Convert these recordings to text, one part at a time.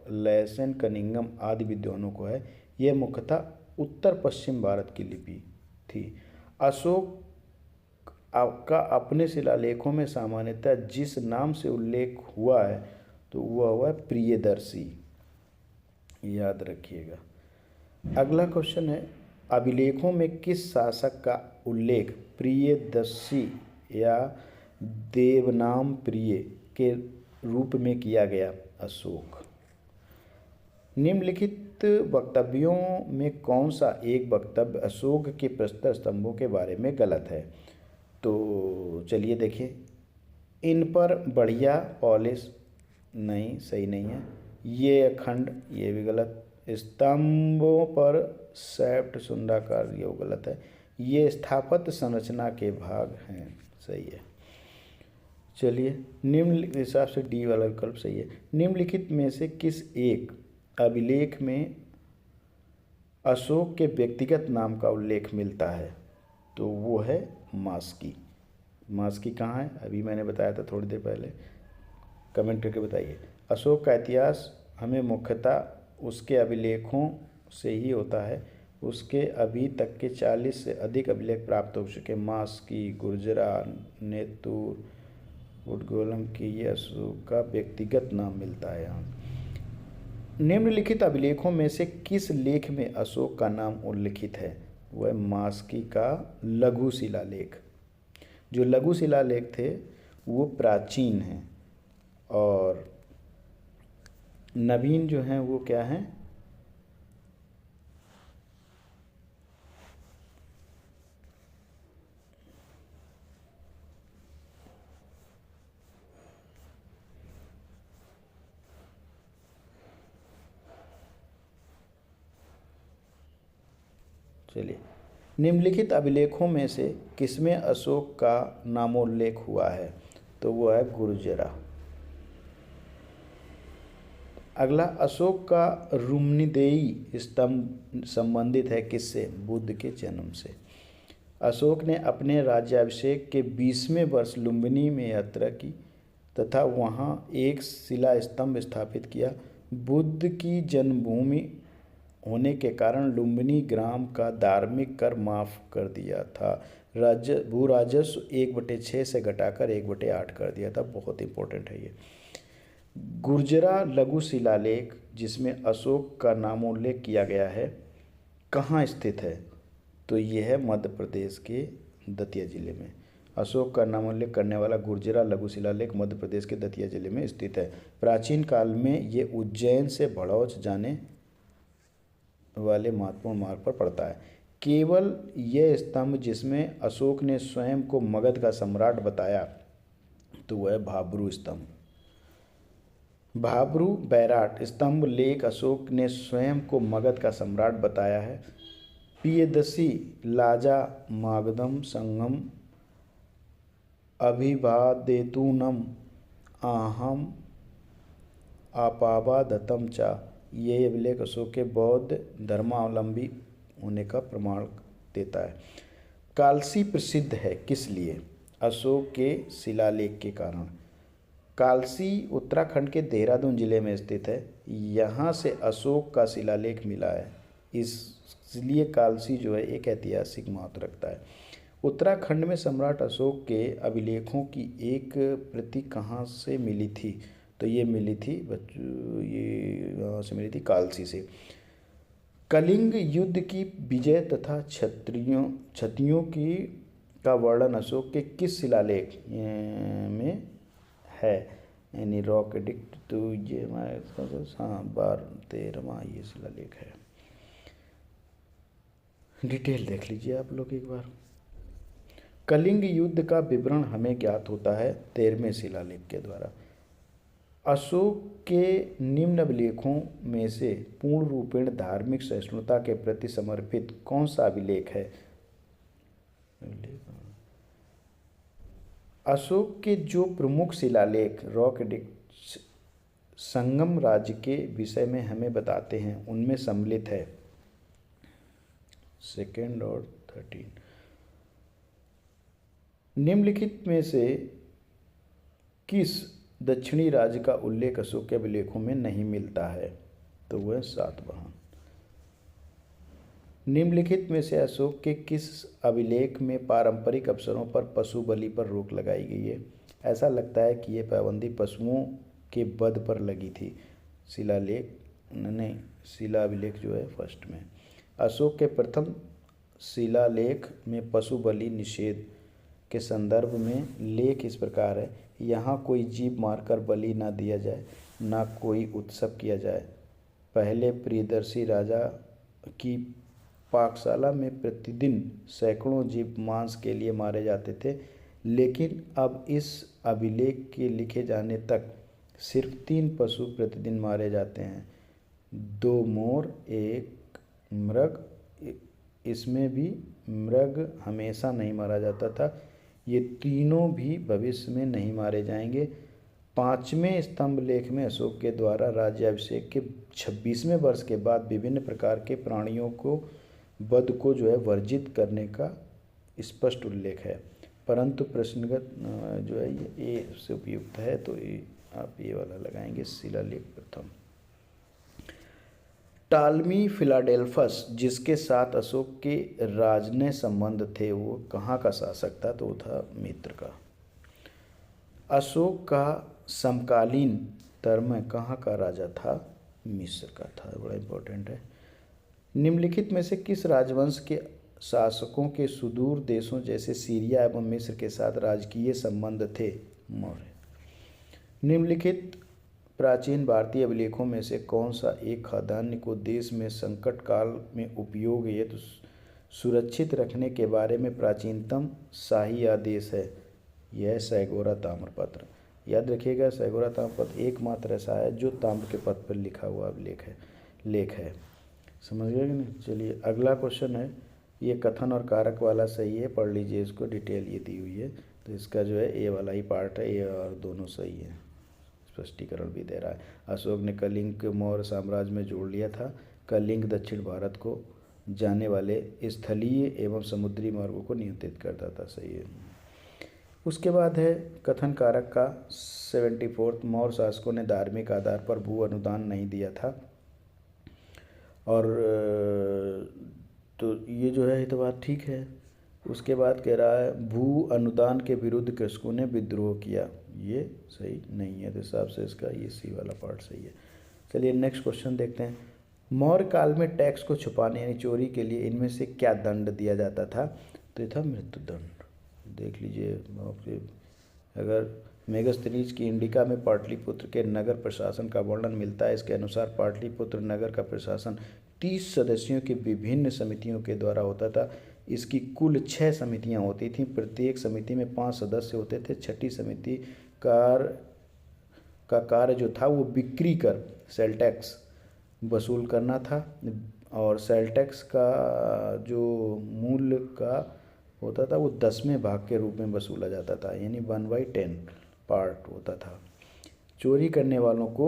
Lesson, Cunningham आदि विद्वानों को है। यह मुख्यतः उत्तर पश्चिम भारत की लिपि थी। अशोक का अपने शिलालेखों में सामान्यतः जिस नाम से उल्लेख हुआ है तो वह हुआ प्रियदर्शी, याद रखिएगा। अगला क्वेश्चन है, अभिलेखों में किस शासक का उल्लेख प्रियदर्शी या देवनाम प्रिय के रूप में किया गया? अशोक। निम्नलिखित वक्तव्यों में कौन सा एक वक्तव्य अशोक के प्रस्तर स्तंभों के बारे में गलत है? तो चलिए देखिए, इन पर बढ़िया पॉलिश, नहीं, सही नहीं है। ये अखंड, ये भी गलत। स्तंभों पर सैप्ट सुंडाकार, ये गलत है। ये स्थापत्य संरचना के भाग हैं, सही है। चलिए, निम्नलिखित हिसाब से डी वाला विकल्प सही है। निम्नलिखित में से किस एक अभिलेख में अशोक के व्यक्तिगत नाम का उल्लेख मिलता है? तो वो है मास्की। मास्की कहाँ है? अभी मैंने बताया था थोड़ी देर पहले, कमेंट करके बताइए। अशोक का इतिहास हमें मुख्यतः उसके अभिलेखों से ही होता है। उसके अभी तक के 40 से अधिक अभिलेख प्राप्त हो चुके। मास्की, गुर्जरा, नेतूर, उडगोलम की, ये अशोक का व्यक्तिगत नाम मिलता है यहाँ। निम्नलिखित अभिलेखों में से किस लेख में अशोक का नाम उल्लिखित है? वह मास्की का लघु शिलालेख। जो लघु शिलालेख थे वो प्राचीन हैं और नवीन जो हैं वो क्या हैं? चलिए, निम्नलिखित अभिलेखों में से किसमें अशोक का नामोल्लेख हुआ है? तो वो है गुर्जरा। अगला, अशोक का रुम्निदेई स्तंभ संबंधित है किससे? बुद्ध के जन्म से। अशोक ने अपने राज्याभिषेक के 20वें वर्ष लुम्बिनी में यात्रा की तथा वहां एक शिला स्तंभ स्थापित किया। बुद्ध की जन्मभूमि होने के कारण लुम्बिनी ग्राम का धार्मिक कर माफ कर दिया था। भू राजस्व 1/6 से घटाकर 1/8 कर दिया था। बहुत इंपॉर्टेंट है ये। गुर्जरा लघु शिलालेख जिसमें अशोक का नामोल्लेख किया गया है कहाँ स्थित है? तो ये है मध्य प्रदेश के दतिया जिले में। अशोक का नामोल्लेख करने वाला गुर्जरा लघु शिलालेख मध्य प्रदेश के दतिया जिले में स्थित है। प्राचीन काल में ये उज्जैन से भड़ौच जाने वाले महत्वपूर्ण मार्ग पर पड़ता है। केवल यह स्तंभ जिसमें अशोक ने स्वयं को मगध का सम्राट बताया तो वह भाब्रू स्तंभ। भाब्रू बैराट स्तंभ लेख अशोक ने स्वयं को मगध का सम्राट बताया है। पियदसी लाजा मागधम संगम अभिवादेतूनम आहम आपावादतम चा, ये अभिलेख अशोक के बौद्ध धर्मावलंबी होने का प्रमाण देता है। कालसी प्रसिद्ध है किस लिए? अशोक के शिलालेख के कारण। कालसी उत्तराखंड के देहरादून जिले में स्थित है। यहाँ से अशोक का शिलालेख मिला है, इसलिए कालसी जो है एक ऐतिहासिक महत्व रखता है। उत्तराखंड में सम्राट अशोक के अभिलेखों की एक प्रति कहाँ से मिली थी? तो ये मिली थी बच्चों, ये यहाँ से मिली थी कालसी से। कलिंग युद्ध की विजय तथा क्षत्रियों की का वर्णन अशोक के किस शिलालेख में है? यानी रॉक एडिक्ट, तो ये हमारे 13वां ये शिलालेख है। डिटेल देख लीजिए आप लोग एक बार। कलिंग युद्ध का विवरण हमें ज्ञात होता है 13वें शिलालेख के द्वारा। अशोक के निम्न अभिलेखों में से पूर्ण रूपेण धार्मिक सहिष्णुता के प्रति समर्पित कौन सा अभिलेख है? अशोक के जो प्रमुख शिलालेख रॉक एडिक्ट संगम राज्य के विषय में हमें बताते हैं उनमें सम्मिलित है 2 और 13। निम्नलिखित में से किस दक्षिणी राज्य का उल्लेख अशोक के अभिलेखों में नहीं मिलता है, तो वह सातवाहन। निम्नलिखित में से अशोक के किस अभिलेख में पारंपरिक अवसरों पर पशु बलि पर रोक लगाई गई है? ऐसा लगता है कि यह पाबंदी पशुओं के वध पर लगी थी। शिलालेख नहीं, शिलाभिलेख जो है फर्स्ट में। अशोक के प्रथम शिलालेख में पशु बलि निषेध के संदर्भ में लेख इस प्रकार है: यहाँ कोई जीव मारकर बलि ना दिया जाए, ना कोई उत्सव किया जाए। पहले प्रियदर्शी राजा की पाकशाला में प्रतिदिन सैकड़ों जीव मांस के लिए मारे जाते थे, लेकिन अब इस अभिलेख के लिखे जाने तक सिर्फ 3 पशु प्रतिदिन मारे जाते हैं, 2 मोर, 1 मृग। इसमें भी मृग हमेशा नहीं मारा जाता था। ये तीनों भी भविष्य में नहीं मारे जाएंगे। 5वें स्तंभ लेख में अशोक के द्वारा राज्याभिषेक के 26वें वर्ष के बाद विभिन्न प्रकार के प्राणियों को वध को जो है वर्जित करने का स्पष्ट उल्लेख है, परंतु प्रश्नगत जो है ये से उपयुक्त है, तो ये आप ये वाला लगाएंगे शिलालेख प्रथम। टालमी फिलाडेल्फस, जिसके साथ अशोक के राजनय संबंध थे, वो कहाँ का शासक था? तो वो था मित्र का। अशोक का समकालीन तर्मय कहाँ का राजा था? मिस्र का था। बड़ा इंपॉर्टेंट है। निम्नलिखित में से किस राजवंश के शासकों के सुदूर देशों जैसे सीरिया एवं मिस्र के साथ राजकीय संबंध थे? मौर्य। निम्नलिखित प्राचीन भारतीय अभिलेखों में से कौन सा एक खाद्यान्न को देश में संकट काल में उपयोग हेतु सुरक्षित रखने के बारे में प्राचीनतम शाही आदेश है? यह सैगोरा ताम्रपत्र। याद रखिएगा, सैगोरा ताम्रपत्र एकमात्र ऐसा है जो ताम्र के पत्र पर लिखा हुआ लेख है। समझ गए कि नहीं? चलिए अगला क्वेश्चन है, ये कथन और कारक वाला सही है, पढ़ लीजिए इसको, डिटेल ये दी हुई है, तो इसका जो है ए वाला ही पार्ट है, ये और दोनों सही है। स्पष्टीकरण भी दे रहा है। अशोक ने कलिंग को मौर्य साम्राज्य में जोड़ लिया था। कलिंग दक्षिण भारत को जाने वाले स्थलीय एवं समुद्री मार्गों को नियंत्रित करता था। सही है। उसके बाद है कथन कारक का 74। मौर्य शासकों ने धार्मिक आधार पर भू अनुदान नहीं दिया था, और तो ये जो है ये तो बात ठीक है। उसके बाद कह रहा है भू अनुदान के विरुद्ध कृषकों ने विद्रोह किया, ये सही नहीं है, तो हिसाब से इसका ये सी वाला पार्ट सही है। चलिए नेक्स्ट क्वेश्चन देखते हैं। मौर्य काल में टैक्स को छुपाने यानी चोरी के लिए इनमें से क्या दंड दिया जाता था? तो ये था मृत्यु दंड। देख लीजिए, अगर मेगस्थनीज की इंडिका में पाटलिपुत्र के नगर प्रशासन का वर्णन मिलता है। इसके अनुसार पाटलिपुत्र नगर का प्रशासन 30 सदस्यों की विभिन्न समितियों के द्वारा होता था। इसकी कुल 6 समितियां होती थीं, प्रत्येक समिति में 5 सदस्य होते थे। छठी समिति का कार्य जो था वो बिक्री कर सेल टैक्स वसूल करना था, और सेल टैक्स का जो मूल्य का होता था वो 10वें भाग के रूप में वसूला जाता था, यानी 1/10 पार्ट होता था। चोरी करने वालों को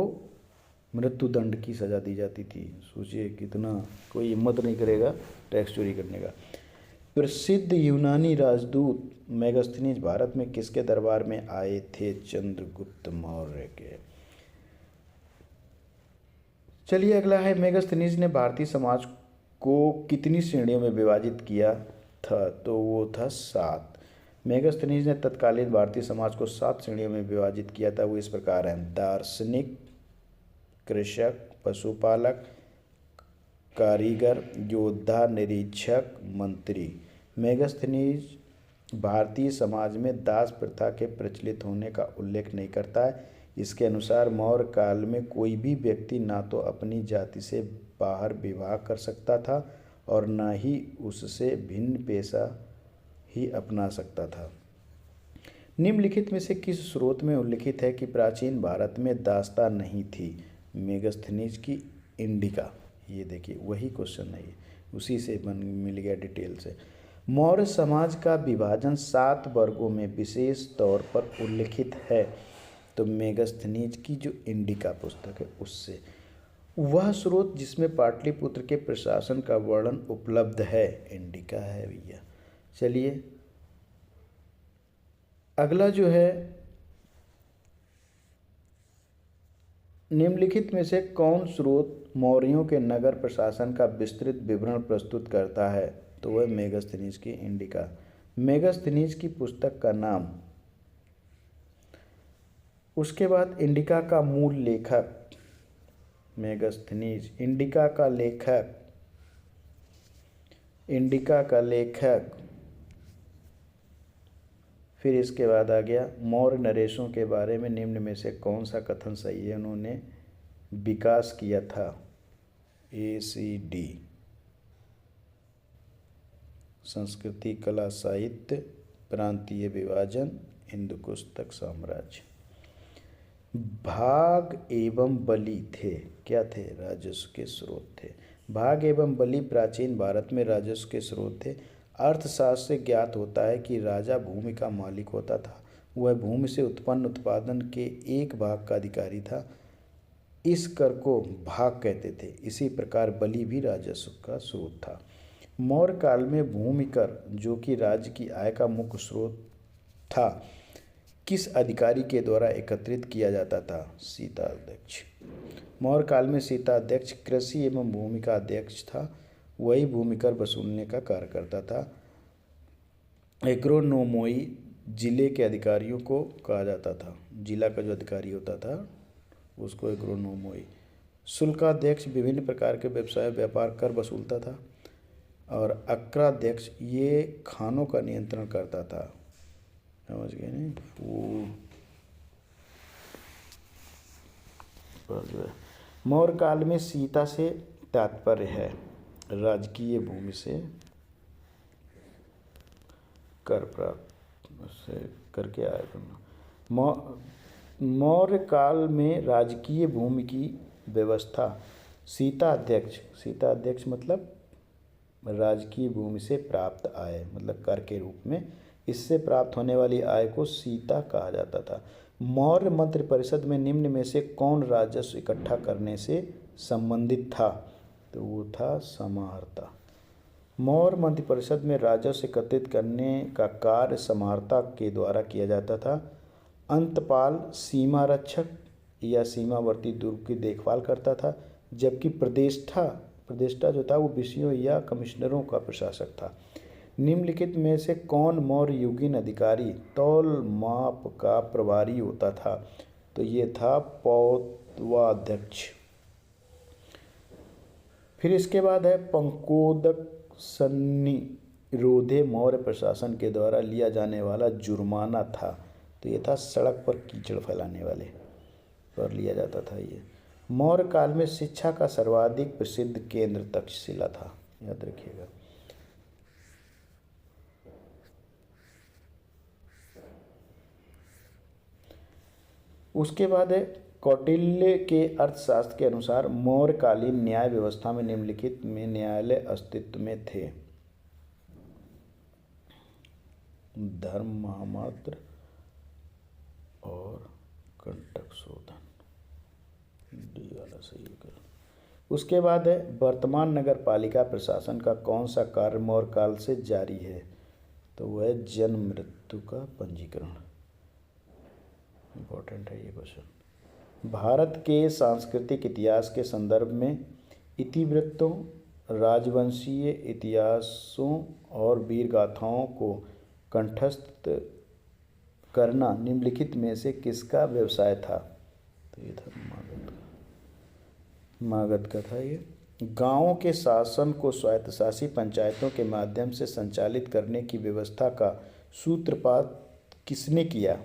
मृत्यु दंड की सज़ा दी जाती थी। सोचिए कितना कोई हिम्मत नहीं करेगा टैक्स चोरी करने का। प्रसिद्ध यूनानी राजदूत मेगास्थनीज भारत में किसके दरबार में आए थे? चंद्रगुप्त मौर्य के। चलिए अगला है, मेगास्थनीज ने भारतीय समाज को कितनी श्रेणियों में विभाजित किया था? तो वो था 7। मेगास्थनीज ने तत्कालीन भारतीय समाज को 7 श्रेणियों में विभाजित किया था। वो इस प्रकार हैं: दार्शनिक, कृषक, पशुपालक, कारीगर, योद्धा, निरीक्षक, मंत्री। मेगास्थनीज भारतीय समाज में दास प्रथा के प्रचलित होने का उल्लेख नहीं करता है। इसके अनुसार मौर्य काल में कोई भी व्यक्ति ना तो अपनी जाति से बाहर विवाह कर सकता था और न ही उससे भिन्न पेशा ही अपना सकता था। निम्नलिखित में से किस स्रोत में उल्लिखित है कि प्राचीन भारत में दासता नहीं थी? मेगास्थनीज की इंडिका। ये देखिए वही क्वेश्चन है, उसी से मिल गया डिटेल से। मौर्य समाज का विभाजन 7 वर्गों में विशेष तौर पर उल्लिखित है। तो मेगास्थनीज की जो इंडिका पुस्तक है उससे, वह स्रोत जिसमें पाटलिपुत्र के प्रशासन का वर्णन उपलब्ध है, इंडिका है भैया। चलिए अगला जो है निम्नलिखित में से कौन स्रोत मौर्यों के नगर प्रशासन का विस्तृत विवरण प्रस्तुत करता है? तो वह मेगास्थनीज की इंडिका। मेगास्थनीज की पुस्तक का नाम। उसके बाद इंडिका का मूल लेखक मेगास्थनीज। इंडिका का लेखक, इंडिका का लेखक। फिर इसके बाद आ गया मौर्य नरेशों के बारे में निम्न में से कौन सा कथन सही है? उन्होंने विकास किया था। ACD। संस्कृति, कला, साहित्य, प्रांतीय विभाजन, हिंदुकुश तक साम्राज्य। भाग एवं बलि थे, क्या थे? राजस्व के स्रोत थे। भाग एवं बलि प्राचीन भारत में राजस्व के स्रोत थे। अर्थशास्त्र से ज्ञात होता है कि राजा भूमि का मालिक होता था। वह भूमि से उत्पन्न उत्पादन के एक भाग का अधिकारी था। इस कर को भाग कहते थे। इसी प्रकार बलि भी राजस्व का स्रोत था। मौर्य काल में भूमि कर, जो कि राज्य की आय का मुख्य स्रोत था, किस अधिकारी के द्वारा एकत्रित किया जाता था? सीताध्यक्ष। मौर्य काल में सीताध्यक्ष कृषि एवं भूमि का अध्यक्ष था। वही भूमि कर वसूलने का कार्य करता था। एग्रोनोमोई जिले के अधिकारियों को कहा जाता था। जिला का जो अधिकारी होता था उसको एग्रोनोमोई। शुल्काध्यक्ष विभिन्न प्रकार के व्यवसाय व्यापार कर वसूलता था। और अक्राध्यक्ष ये खानों का नियंत्रण करता था। समझ गए नहीं? फूड पर जो है मौर्य काल में सीता से तात्पर्य है राजकीय भूमि से कर प्राप्त से करके आय करना। मौर्य काल में राजकीय भूमि की व्यवस्था सीता अध्यक्ष मतलब राजकीय भूमि से प्राप्त आय, मतलब कर के रूप में इससे प्राप्त होने वाली आय को सीता कहा जाता था। मौर्य मंत्रिपरिषद में निम्न में से कौन राजस्व इकट्ठा करने से संबंधित था? तो वो था समाहर्ता। मौर्य मंत्रिपरिषद में राजस्व एकत्रित करने का कार्य समाहर्ता के द्वारा किया जाता था। अंतपाल सीमा रक्षक या सीमावर्ती दुर्ग की देखभाल करता था, जबकि प्रदेष्टा जो था वो विषयों या कमिश्नरों का प्रशासक था। निम्नलिखित में से कौन मौर्य युगीन अधिकारी तौल माप का प्रभारी होता था? तो ये था पौत्वाध्यक्ष। फिर इसके बाद है पंकोदक सन्निरोधे मौर्य प्रशासन के द्वारा लिया जाने वाला जुर्माना था। तो ये था सड़क पर कीचड़ फैलाने वाले पर लिया जाता था ये। मौर्य काल में शिक्षा का सर्वाधिक प्रसिद्ध केंद्र तक्षशिला था, याद रखिएगा। उसके बाद है कौटिल्य के अर्थशास्त्र के अनुसार मौर्यकालीन न्याय व्यवस्था में निम्नलिखित में न्यायालय अस्तित्व में थे? धर्म, महामात्र और कंटक शोधन। डी वाला सही है। उसके बाद है वर्तमान नगर पालिका प्रशासन का कौन सा कार्य मौर्य काल से जारी है? तो वह है जन्म मृत्यु का पंजीकरण। इम्पोर्टेंट है ये क्वेश्चन। भारत के सांस्कृतिक इतिहास के संदर्भ में इतिवृत्तों, राजवंशीय इतिहासों और वीर गाथाओं को कंठस्थ करना निम्नलिखित में से किसका व्यवसाय था? तो ये था मागध का था ये। गांवों के शासन को स्वायत्तशासी पंचायतों के माध्यम से संचालित करने की व्यवस्था का सूत्रपात किसने किया?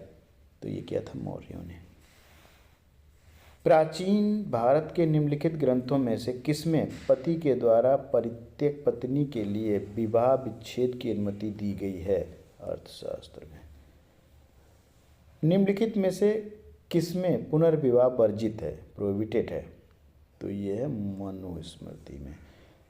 तो ये किया था मौर्यों ने। प्राचीन भारत के निम्नलिखित ग्रंथों में से किसमें पति के द्वारा परित्यक्त पत्नी के लिए विवाह विच्छेद की अनुमति दी गई है? अर्थशास्त्र में। निम्नलिखित में से किसमें पुनर्विवाह वर्जित है, प्रोहिबिटेड है? तो ये है मनुस्मृति में।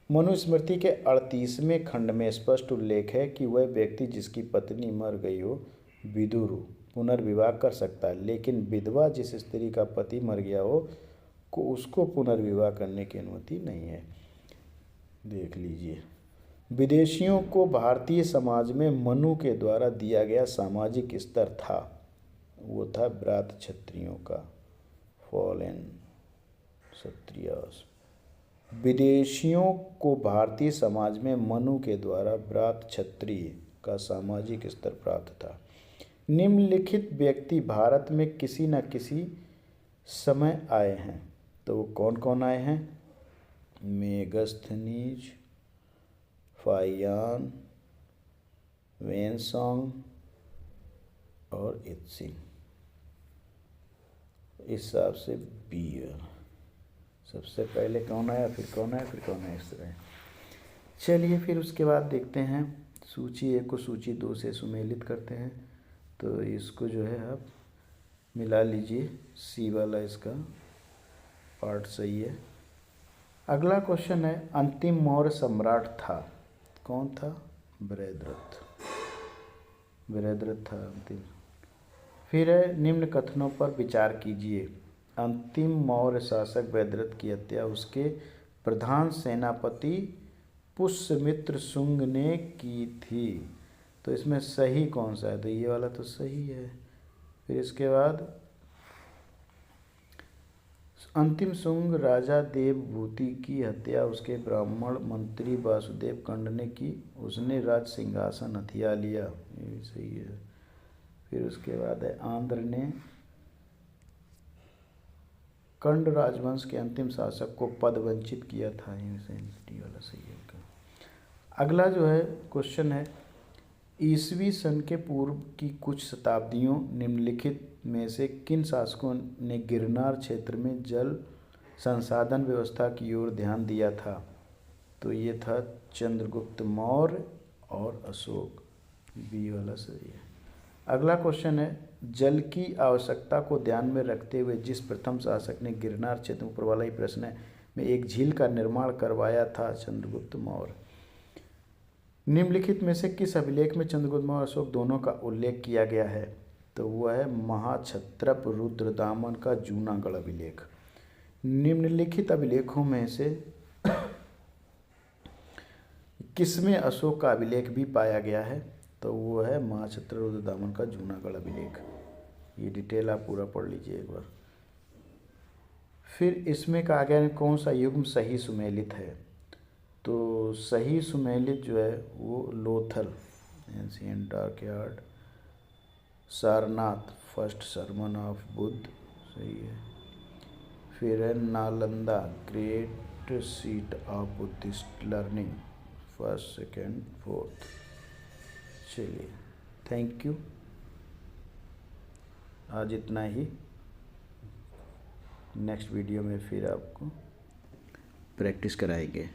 मनुस्मृति के 38वें खंड में स्पष्ट उल्लेख है कि वह व्यक्ति जिसकी पत्नी मर गई हो विधुर पुनर्विवाह कर सकता है, लेकिन विधवा जिस स्त्री का पति मर गया हो को उसको पुनर्विवाह करने की अनुमति नहीं है। देख लीजिए। विदेशियों को भारतीय समाज में मनु के द्वारा दिया गया सामाजिक स्तर था, वो था ब्रात क्षत्रियों का, फॉलेन क्षत्रियास। विदेशियों को भारतीय समाज में मनु के द्वारा ब्रात क्षत्रिय का सामाजिक स्तर प्राप्त था। निम्नलिखित व्यक्ति भारत में किसी न किसी समय आए हैं, तो वो कौन कौन आए हैं? मेगस्थनीज, फाहियान, वेनसोंग और इत्सिंग। इस हिसाब से बियर सबसे पहले कौन आया, फिर कौन आया, फिर कौन आया, इस तरह। चलिए फिर उसके बाद देखते हैं सूची 1 को सूची 2 से सुमेलित करते हैं। तो इसको जो है आप मिला लीजिए, सी वाला इसका पार्ट सही है। अगला क्वेश्चन है, अंतिम मौर्य सम्राट था, कौन था? बृहद्रथ। बृहद्रथ था अंतिम। फिर है, निम्न कथनों पर विचार कीजिए। अंतिम मौर्य शासक बृहद्रथ की हत्या उसके प्रधान सेनापति पुष्यमित्र शुंग ने की थी। तो इसमें सही कौन सा है? तो ये वाला तो सही है। फिर इसके बाद अंतिम शुंग राजा देवभूति की हत्या उसके ब्राह्मण मंत्री वासुदेव कंड ने की। उसने राज सिंहासन हथिया लिया, ये भी सही है। फिर उसके बाद है, आंध्र ने कंड राजवंश के अंतिम शासक को पद वंचित किया था, ये डी वाला सही है। अगला जो है क्वेश्चन है, ईसवी सन के पूर्व की कुछ शताब्दियों निम्नलिखित में से किन शासकों ने गिरनार क्षेत्र में जल संसाधन व्यवस्था की ओर ध्यान दिया था? तो ये था चंद्रगुप्त मौर्य और अशोक, बी वाला सही है। अगला क्वेश्चन है, जल की आवश्यकता को ध्यान में रखते हुए जिस प्रथम शासक ने गिरनार क्षेत्र, ऊपर वाला ही प्रश्न है, में एक झील का निर्माण करवाया था? चंद्रगुप्त मौर्य। निम्नलिखित में से किस अभिलेख में चंद्रगुप्त मौर्य और अशोक दोनों का उल्लेख किया गया है? तो वह है महाक्षत्रप रुद्रदामन का जूनागढ़ अभिलेख। निम्नलिखित अभिलेखों में से किसमें अशोक का अभिलेख भी पाया गया है? तो वो है महाक्षत्रप रुद्रदामन का जूनागढ़ अभिलेख। ये डिटेल आप पूरा पढ़ लीजिए एक बार। फिर इसमें कहा गया है कौन सा युग्म सही सुमेलित है? तो सही सुमेलित जो है वो Lothal, ancient dark yard, Sarnath, first sermon of Buddha, सही है। फिर है Nalanda, great seat of Buddhist learning, first, second, fourth. चलिए, थैंक यू। आज इतना ही। नेक्स्ट वीडियो में फिर आपको प्रैक्टिस कराएंगे।